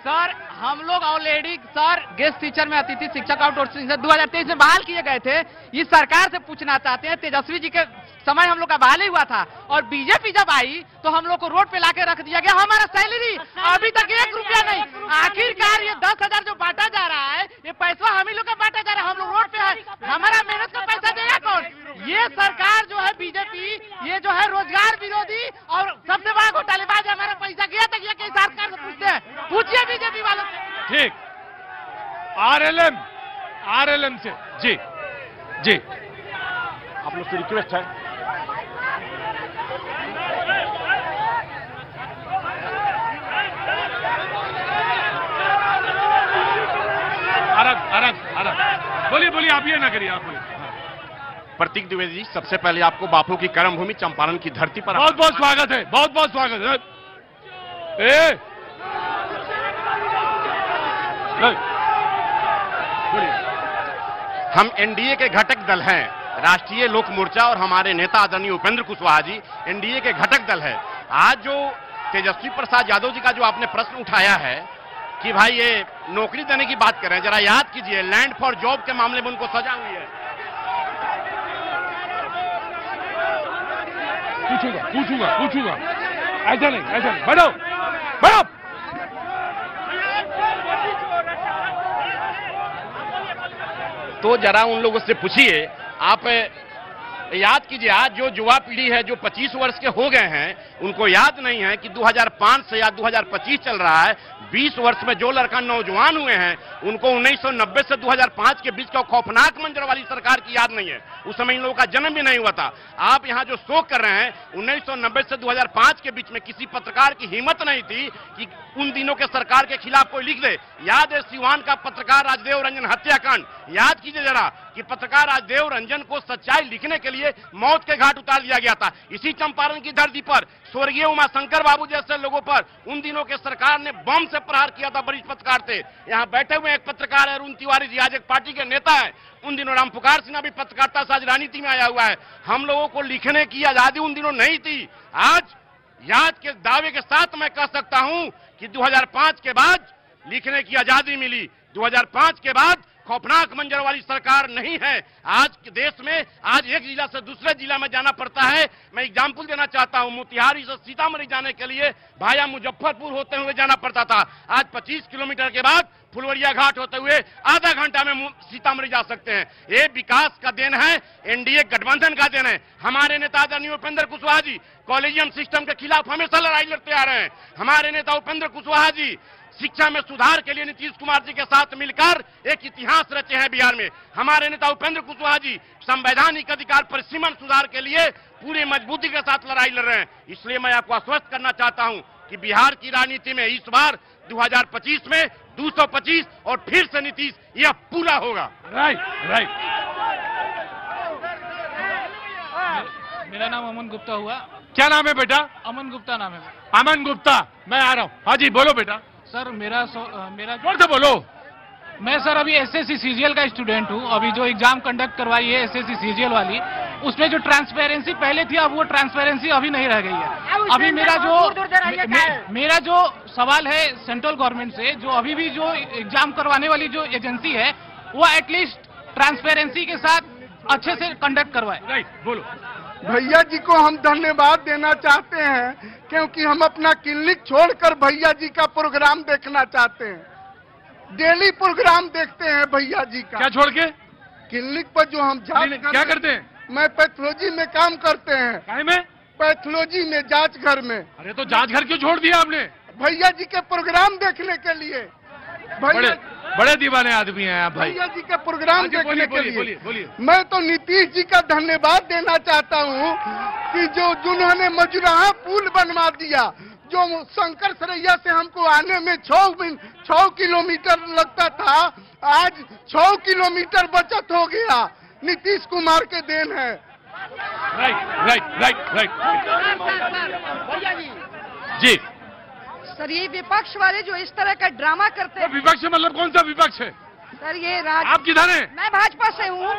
sir. हम लोग ऑलरेडी सर गेस्ट टीचर में अतिथि शिक्षक और 2023 में बहाल किए गए थे। इस सरकार से पूछना चाहते हैं, तेजस्वी जी के समय हम लोग का बहाल ही हुआ था, और बीजेपी जब आई तो हम लोग को रोड पे लाके रख दिया गया। हमारा सैलरी अभी तक 1 रुपया नहीं। आखिरकार ये 10,000 जो बांटा जा रहा है, ये पैसा हम ही लोग का बांटा जा रहा है। हम लोग रोड पे है, हमारा मेहनत का पैसा देगा कौन? ये सरकार जो है बीजेपी, ये जो है रोजगार विरोधी और सबसे बड़ा घोटालेबाज। हमारा पैसा गया तक ये सरकार से पूछते हैं, पूछिए बीजेपी वालों से। ठीक, आरएलएम से जी आप लोग से रिक्वेस्ट है, बोलिए, आप ये ना करिए, आप बोलिए। प्रतीक द्विवेदी जी, सबसे पहले आपको बापू की कर्मभूमि चंपारण की धरती पर बहुत बहुत स्वागत है, बहुत बहुत स्वागत है। हम एनडीए के घटक दल हैं, राष्ट्रीय लोक मोर्चा, और हमारे नेता आदरणीय उपेंद्र कुशवाहा जी एनडीए के घटक दल है। आज जो तेजस्वी प्रसाद यादव जी का जो आपने प्रश्न उठाया है कि भाई ये नौकरी देने की बात कर रहे हैं, जरा याद कीजिए, लैंड फॉर जॉब के मामले में उनको सजा हुई है। पूछूंगा, ऐसा नहीं, बढ़ो। तो जरा उन लोगों से पूछिए, आप याद कीजिए, आज जो युवा पीढ़ी है जो 25 वर्ष के हो गए हैं, उनको याद नहीं है कि 2005 से या 2025 चल रहा है, 20 वर्ष में जो लड़का नौजवान हुए हैं, उनको 1990 से 2005 के बीच का खौफनाक मंजर वाली सरकार की याद नहीं है। उस समय इन लोगों का जन्म भी नहीं हुआ था। आप यहाँ जो शोक कर रहे हैं, 1990 से 2005 के बीच में किसी पत्रकार की हिम्मत नहीं थी कि उन दिनों के सरकार के खिलाफ कोई लिख दे। याद है सिवान का पत्रकार राजदेव रंजन हत्याकांड, याद कीजिए जरा कि पत्रकार राजदेव रंजन को सच्चाई लिखने के लिए मौत के घाट उतार दिया गया था। इसी चंपारण की धरती पर स्वर्गीय उमाशंकर बाबू जैसे लोगों पर उन दिनों के सरकार ने बम से प्रहार किया था। वरिष्ठ पत्रकार थे, यहाँ बैठे हुए एक पत्रकार है अरुण तिवारी जी, आज एक पार्टी के नेता है। उन दिनों राम पुकार सिन्हा भी पत्रकारिता से आज राजनीति में आया हुआ है। हम लोगों को लिखने की आजादी उन दिनों नहीं थी। आज याद के दावे के साथ मैं कह सकता हूं कि 2005 के बाद लिखने की आजादी मिली, 2005 के बाद खौफनाक मंजर वाली सरकार नहीं है। आज के देश में आज एक जिला से दूसरे जिला में जाना पड़ता है। मैं एग्जाम्पल देना चाहता हूं, मोतिहारी से सीतामढ़ी जाने के लिए भाया मुजफ्फरपुर होते हुए जाना पड़ता था। आज 25 किलोमीटर के बाद फुलवरिया घाट होते हुए आधा घंटा में सीतामढ़ी जा सकते हैं। ये विकास का देन है, एनडीए गठबंधन का देन है। हमारे नेता आदरणीय उपेंद्र कुशवाहा जी कॉलेजियम सिस्टम के खिलाफ हमेशा लड़ाई लड़ते आ रहे हैं। हमारे नेता उपेंद्र कुशवाहा जी शिक्षा में सुधार के लिए नीतीश कुमार जी के साथ मिलकर एक इतिहास रचे हैं बिहार में। हमारे नेता उपेंद्र कुशवाहा जी संवैधानिक अधिकार परिसीमन सुधार के लिए पूरी मजबूती के साथ लड़ाई लड़ रहे हैं। इसलिए मैं आपको आश्वस्त करना चाहता हूं कि बिहार की राजनीति में इस बार 2025 में 225 और फिर से नीतीश यह पूरा होगा। राइट। मेरा नाम अमन गुप्ता हुआ। क्या नाम है बेटा? अमन गुप्ता नाम है। अमन गुप्ता, मैं आ रहा हूँ। हाँ जी बोलो बेटा। सर मेरा जोर से बोलो। मैं सर अभी एसएससी सीजीएल का स्टूडेंट हूँ। अभी जो एग्जाम कंडक्ट करवाई है एसएससी सीजीएल वाली, उसमें जो ट्रांसपेरेंसी पहले थी अब वो ट्रांसपेरेंसी अभी नहीं रह गई है। अभी मेरा जो सवाल है सेंट्रल गवर्नमेंट से, जो अभी भी जो एग्जाम करवाने वाली जो एजेंसी है वो एटलीस्ट ट्रांसपेरेंसी के साथ अच्छे से कंडक्ट करवाए। राइट, बोलो। भैया जी को हम धन्यवाद देना चाहते हैं क्योंकि हम अपना क्लिनिक छोड़कर भैया जी का प्रोग्राम देखना चाहते हैं। डेली प्रोग्राम देखते हैं भैया जी का। क्या छोड़ के? क्लिनिक पर जो हम क्या करते हैं? मैं पैथोलॉजी में काम करते हैं। काहे में? पैथोलॉजी में, जांच घर में। अरे तो जांच घर क्यों छोड़ दिया आपने? भैया जी के प्रोग्राम देखने के लिए। बड़े दीवाने आदमी हैं आप भाई। भैया जी का प्रोग्राम देखने के लिए। बोलिए। मैं तो नीतीश जी का धन्यवाद देना चाहता हूँ कि जिन्होंने मजुराहा पुल बनवा दिया, जो शंकर सरैया से हमको आने में 6 किलोमीटर लगता था, आज 6 किलोमीटर बचत हो गया। नीतीश कुमार के देन है। राइट। जी सर, ये विपक्ष वाले जो इस तरह का ड्रामा करते हैं। विपक्ष मतलब कौन सा विपक्ष है? सर ये आप किधर हैं? मैं भाजपा से हूँ।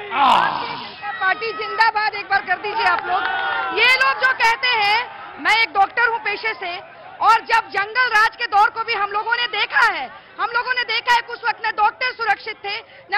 पार्टी जिंदाबाद एक बार कर दीजिए आप लोग। ये लोग जो कहते हैं, मैं एक डॉक्टर हूँ पेशे से, और जब जंगल राज के दौर को भी हम लोगों ने देखा है। हम लोगों ने देखा है कि उस वक्त न डॉक्टर सुरक्षित थे, न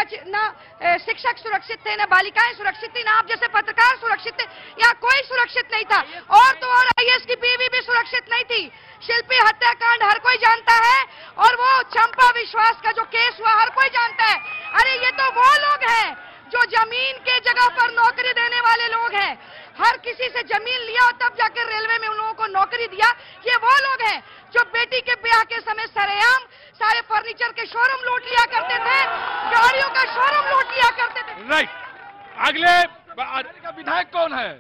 शिक्षक सुरक्षित थे, न बालिकाएं सुरक्षित थी, न आप जैसे पत्रकार सुरक्षित थे। यहाँ कोई सुरक्षित नहीं था। और तो और आईएएस की बीवी भी सुरक्षित नहीं थी। शिल्पी हत्याकांड हर कोई जानता है, और वो चंपा विश्वास का जो केस हुआ हर कोई जानता है। अरे ये तो वो लोग हैं जो जमीन के जगह पर नौकरी देने वाले लोग हैं। हर किसी से जमीन लिया और तब जाकर रेलवे में उन लोगों को नौकरी दिया। ये वो लोग हैं जो बेटी के ब्याह के समय सरेआम सारे फर्नीचर के शोरूम लूट लिया करते थे, गाड़ियों का शोरूम लूट लिया करते थे। राइट। अगले का विधायक कौन है?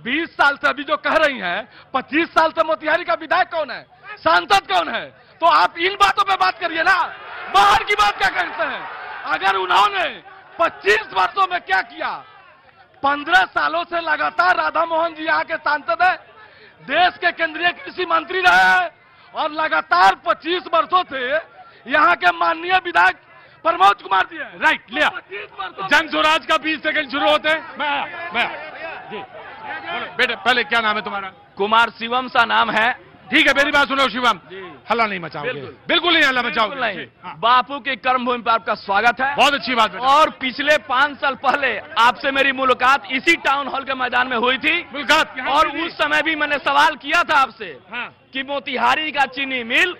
20 साल से अभी जो कह रही हैं, 25 साल से मोतिहारी का विधायक कौन है? सांसद कौन है? तो आप इन बातों पे बात करिए ना, बाहर की बात क्या करते हैं? अगर उन्होंने 25 वर्षों में क्या किया? 15 सालों से लगातार राधा मोहन जी यहाँ के सांसद है, देश के केंद्रीय कृषि मंत्री रहे हैं, और लगातार 25 वर्षों से यहाँ के माननीय विधायक प्रमोद कुमार जी है। राइट, लिया। जन स्वराज का 20 सेकंड शुरू होते हैं। मैं जी बेटे, पहले क्या नाम है तुम्हारा? कुमार शिवम सा नाम है। ठीक है, मेरी बात सुनो शिवम, हल्ला नहीं मचाओगे? बिल्कुल नहीं हल्ला मचाओगे। बापू की कर्मभूमि पर आपका स्वागत है। बहुत अच्छी बात। और पिछले 5 साल पहले आपसे मेरी मुलाकात इसी टाउन हॉल के मैदान में हुई थी। और उस समय भी मैंने सवाल किया था आपसे कि मोतिहारी का चीनी मिल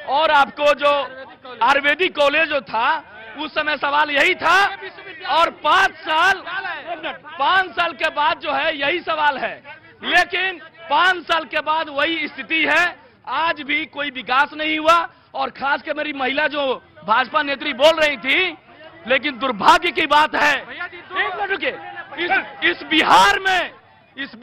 और आपको जो आयुर्वेदिक कॉलेज जो था, उस समय सवाल यही था। और 5 साल के बाद जो है यही सवाल है, लेकिन 5 साल के बाद वही स्थिति है। आज भी कोई विकास नहीं हुआ। और खास कर मेरी महिला जो भाजपा नेत्री बोल रही थी, लेकिन दुर्भाग्य की बात है, एक मिनट रुकिए, इस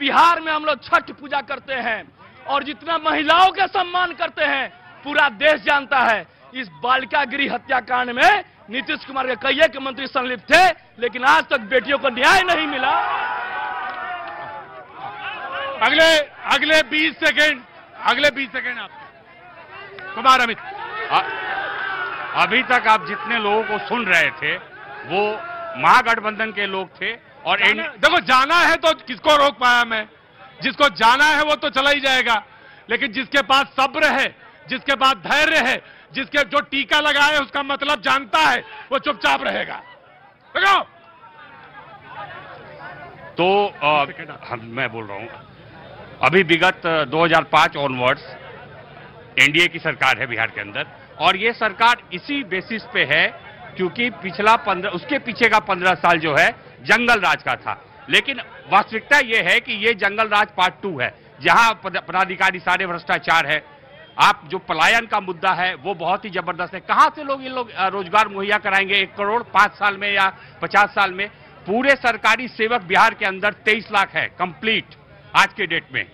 बिहार में हम लोग छठ पूजा करते हैं और जितना महिलाओं का सम्मान करते हैं पूरा देश जानता है। इस बालिका गृह हत्याकांड में नीतीश कुमार के कई एक मंत्री संलिप्त थे, लेकिन आज तक बेटियों को न्याय नहीं मिला। अगले 20 सेकंड आप कुमार अमित। अभी तक आप जितने लोगों को सुन रहे थे वो महागठबंधन के लोग थे। और देखो, जाना है तो किसको रोक पाया मैं? जिसको जाना है वो तो चला ही जाएगा, लेकिन जिसके पास सब्र है, जिसके पास धैर्य है, जिसके जो टीका लगाए उसका मतलब जानता है, वो चुपचाप रहेगा। लगाओ। तो मैं बोल रहा हूं, अभी विगत 2005 ऑनवर्ड्स एनडीए की सरकार है बिहार के अंदर, और ये सरकार इसी बेसिस पे है क्योंकि पिछला 15, उसके पीछे का 15 साल जो है जंगल राज का था। लेकिन वास्तविकता ये है कि ये जंगल राज पार्ट 2 है, जहां पदाधिकारी सारे भ्रष्टाचार है। आप जो पलायन का मुद्दा है वो बहुत ही जबरदस्त है। कहां से ये लोग रोजगार मुहैया कराएंगे 1 करोड़ 5 साल में या 50 साल में? पूरे सरकारी सेवक बिहार के अंदर 23 लाख है कंप्लीट आज के डेट में,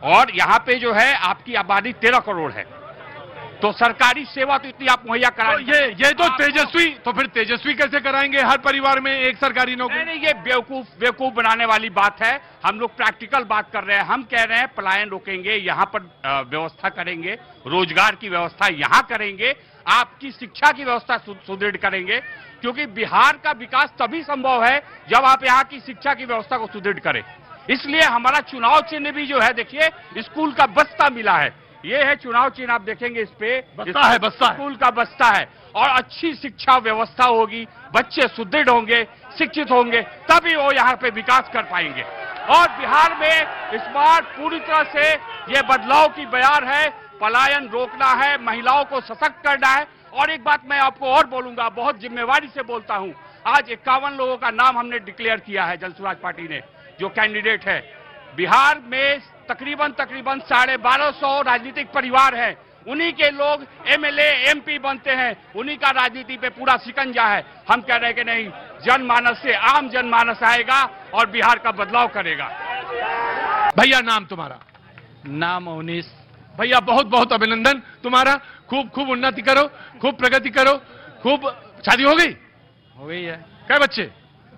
और यहां पे जो है आपकी आबादी 13 करोड़ है। तो सरकारी सेवा तो इतनी आप मुहैया करा, तो ये तो तेजस्वी, तो फिर तेजस्वी कैसे कराएंगे हर परिवार में एक सरकारी नौकरी? नहीं, ये बेवकूफ बनाने वाली बात है। हम लोग प्रैक्टिकल बात कर रहे हैं। हम कह रहे हैं पलायन रोकेंगे, यहाँ पर व्यवस्था करेंगे, रोजगार की व्यवस्था यहाँ करेंगे, आपकी शिक्षा की व्यवस्था सुदृढ़ करेंगे, क्योंकि बिहार का विकास तभी संभव है जब आप यहाँ की शिक्षा की व्यवस्था को सुदृढ़ करें। इसलिए हमारा चुनाव चिन्ह भी जो है, देखिए स्कूल का बस्ता मिला है, ये है चुनाव चिन्ह, आप देखेंगे इस पे बस्ता है, स्कूल का बस्ता है। और अच्छी शिक्षा व्यवस्था होगी, बच्चे सुदृढ़ होंगे, शिक्षित होंगे, तभी वो यहाँ पे विकास कर पाएंगे। और बिहार में इस बार पूरी तरह से ये बदलाव की बयार है, पलायन रोकना है, महिलाओं को सशक्त करना है। और एक बात मैं आपको और बोलूंगा, बहुत जिम्मेवारी से बोलता हूं, आज 51 लोगों का नाम हमने डिक्लेयर किया है जन सुराज पार्टी ने, जो कैंडिडेट है। बिहार में तकरीबन 1250 राजनीतिक परिवार हैं, उन्हीं के लोग एमएलए एमपी बनते हैं, उन्हीं का राजनीति पे पूरा शिकंजा है। हम कह रहे हैं कि नहीं, जनमानस से आम जनमानस आएगा और बिहार का बदलाव करेगा। भैया नाम तुम्हारा? नाम अवनीश। भैया बहुत बहुत अभिनंदन तुम्हारा, खूब खूब उन्नति करो, खूब प्रगति करो, खूब। शादी हो गई? हो गई है। क्या बच्चे?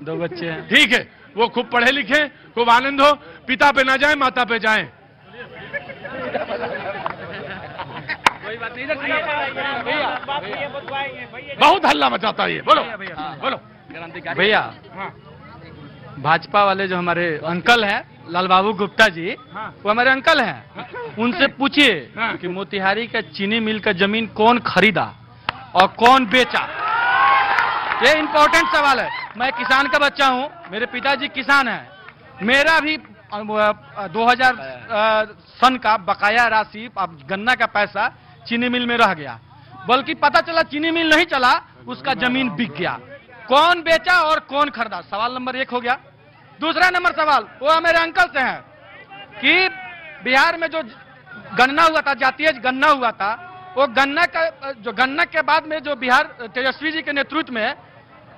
2 बच्चे हैं। ठीक है, वो खूब पढ़े लिखे, खूब आनंद हो, पिता पे ना जाए माता पे जाए। बहुत हल्ला मचाता है ये, बोलो बोलो। भैया भाजपा वाले जो हमारे अंकल हैं लाल बाबू गुप्ता जी, वो हमारे अंकल हैं, उनसे पूछिए कि मोतिहारी का चीनी मिल का जमीन कौन खरीदा और कौन बेचा। ये इंपॉर्टेंट सवाल है। मैं किसान का बच्चा हूं, मेरे पिताजी किसान हैं, मेरा भी 2000 सन का बकाया राशि, अब गन्ना का पैसा चीनी मिल में रह गया, बल्कि पता चला चीनी मिल नहीं चला, उसका जमीन बिक गया। कौन बेचा और कौन खरीदा, सवाल नंबर 1 हो गया। दूसरा नंबर सवाल वो मेरे अंकल से है कि बिहार में जो गन्ना हुआ था, जातीय गन्ना हुआ था, वो गन्ना का जो गन्ना के बाद में जो बिहार तेजस्वी जी के नेतृत्व में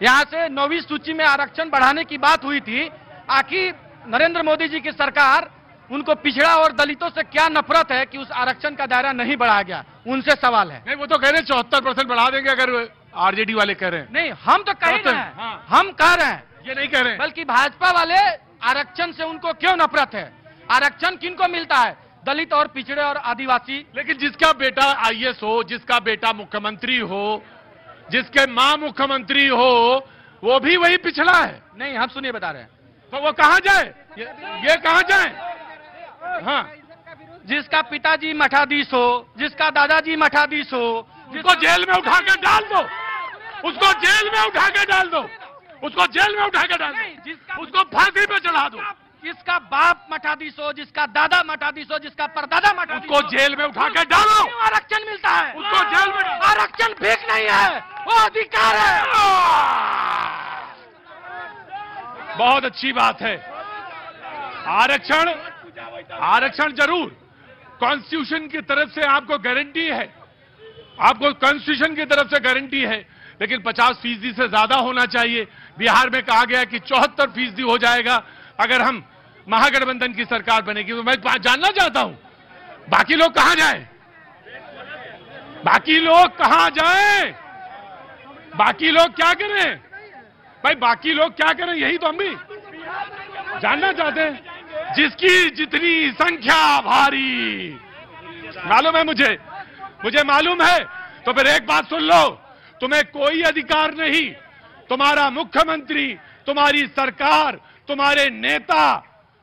यहाँ से 9वीं सूची में आरक्षण बढ़ाने की बात हुई थी, आखिर नरेंद्र मोदी जी की सरकार, उनको पिछड़ा और दलितों से क्या नफरत है कि उस आरक्षण का दायरा नहीं बढ़ाया गया? उनसे सवाल है। नहीं, वो तो कह रहे हैं 74% बढ़ा देंगे अगर आरजेडी वाले कह रहे हैं। नहीं, हम तो कह रहे हैं, हम कह रहे हैं, ये नहीं कह रहे हैं। बल्कि भाजपा वाले आरक्षण से उनको क्यों नफरत है? आरक्षण किनको मिलता है? दलित और पिछड़े और आदिवासी। लेकिन जिसका बेटा आईएएस हो, जिसका बेटा मुख्यमंत्री हो, जिसके मां मुख्यमंत्री हो, वो भी वही पिछड़ा है। नहीं, हम सुनिए बता रहे हैं। तो वो कहां जाए? ये कहां जाए? हाँ, जिसका पिताजी मठाधीश हो, जिसका दादाजी मठाधीश हो, उसको जेल में उठा के डाल दो, उसको जेल में उठा के डाल दो, उसको जेल में उठा के डाल दो, उसको फांसी पे चढ़ा दो। जिसका बाप मठाधीश हो, जिसका दादा मठाधीश हो, जिसका परदादा मठाधीश, उसको जेल में उठा के डालो। आरक्षण मिलता है उसको जेल में। आरक्षण भीख नहीं है, वो अधिकार है। बहुत अच्छी बात है। आरक्षण, आरक्षण जरूर कॉन्स्टिट्यूशन की तरफ से आपको गारंटी है, आपको कॉन्स्टिट्यूशन की तरफ से गारंटी है, लेकिन 50% से ज्यादा होना चाहिए। बिहार में कहा गया कि 74% हो जाएगा अगर हम महागठबंधन की सरकार बनेगी। तो मैं जानना चाहता हूं बाकी लोग कहां जाएं? बाकी लोग कहां जाएं? बाकी लोग क्या करें भाई? बाकी लोग क्या करें, यही तो हम भी जानना चाहते हैं। जिसकी जितनी संख्या भारी, मालूम है मुझे मालूम है। तो फिर एक बात सुन लो, तुम्हें कोई अधिकार नहीं, तुम्हारा मुख्यमंत्री, तुम्हारी सरकार, तुम्हारे नेता,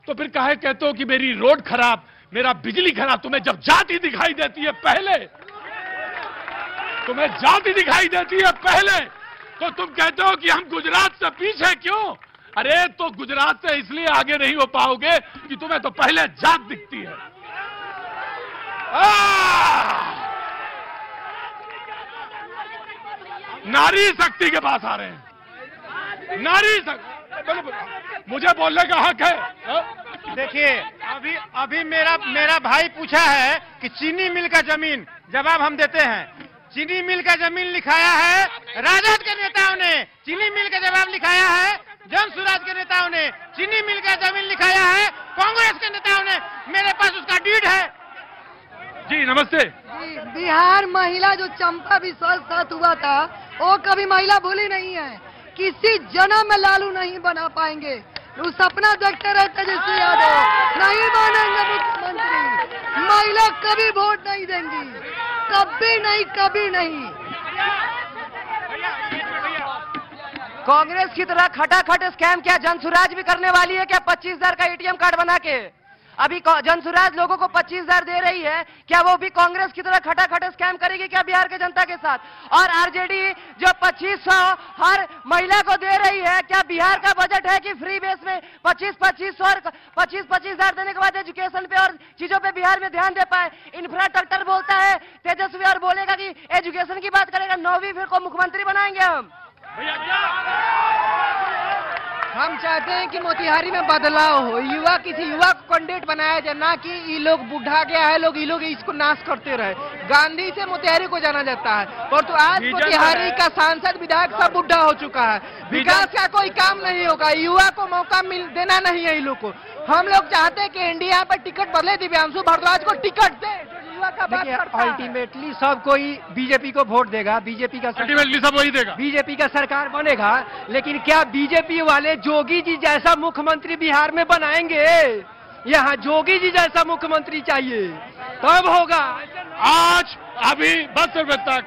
तो फिर काहे कहते हो कि मेरी रोड खराब, मेरा बिजली खराब? तुम्हें जब जाति दिखाई देती है पहले, तुम्हें जाति दिखाई देती है पहले, तो तुम कहते हो कि हम गुजरात से पीछे क्यों? अरे तो गुजरात से इसलिए आगे नहीं हो पाओगे कि तुम्हें तो पहले जात दिखती है। नारी शक्ति के पास आ रहे हैं। नारी शक्ति, मुझे बोलने का हक है। देखिए अभी मेरा भाई पूछा है कि चीनी मिल का जमीन, जवाब हम देते हैं। चीनी मिल का जमीन लिखाया है राजद के नेताओं ने, चीनी मिल का जवाब लिखाया है जन सुराज के नेताओं ने, चीनी मिल का जमीन लिखाया है कांग्रेस के नेताओं ने। मेरे पास उसका डीड है। जी नमस्ते। जी, बिहार महिला जो चंपा विश्वास साथ हुआ था वो कभी महिला भूली नहीं है। किसी जन्म में लालू नहीं बना पाएंगे। वो सपना देखते रहते जैसे यादव नहीं बनेंगे मुख्यमंत्री। महिला कभी वोट नहीं देंगी, कभी नहीं, कभी नहीं। कांग्रेस की तरह खटाखट स्कैम क्या जनसुराज भी करने वाली है क्या? 25,000 का एटीएम कार्ड बना के अभी जनसुराज लोगों को 25,000 दे रही है, क्या वो भी कांग्रेस की तरह खटाखट स्कैम करेगी क्या बिहार के जनता के साथ? और आरजेडी जो 2500 हर महिला को दे रही है, क्या बिहार का बजट है कि फ्री बेस में 25,000 देने के बाद एजुकेशन पे और चीजों पे बिहार में ध्यान दे पाए? इंफ्रास्ट्रक्चर बोलता है तेजस्वी और बोलेगा कि एजुकेशन की बात करेगा। 9वीं फिर को मुख्यमंत्री बनाएंगे हम चाहते हैं कि मोतिहारी में बदलाव हो, युवा किसी युवा को कैंडिडेट बनाया जाए, ना कि ये लोग बुढ़ा गया है ये लोग इसको नाश करते रहे। गांधी से मोतिहारी को जाना जाता है, और तो आज मोतिहारी का सांसद विधायक सब बुढ़ा हो चुका है। विकास का कोई काम नहीं होगा, युवा को मौका देना नहीं है। इन लोग को हम लोग चाहते हैं कि इंडिया पर टिकट बदले, दिव्यांशु भारद्वाज को टिकट दे। अल्टीमेटली सब कोई बीजेपी को वोट देगा, बीजेपी का अल्टीमेटली सब वही देगा, बीजेपी का सरकार बनेगा। लेकिन क्या बीजेपी वाले जोगी जी जैसा मुख्यमंत्री बिहार में बनाएंगे? यहाँ जोगी जी जैसा मुख्यमंत्री चाहिए, तब होगा। आज अभी 10 रुपए तक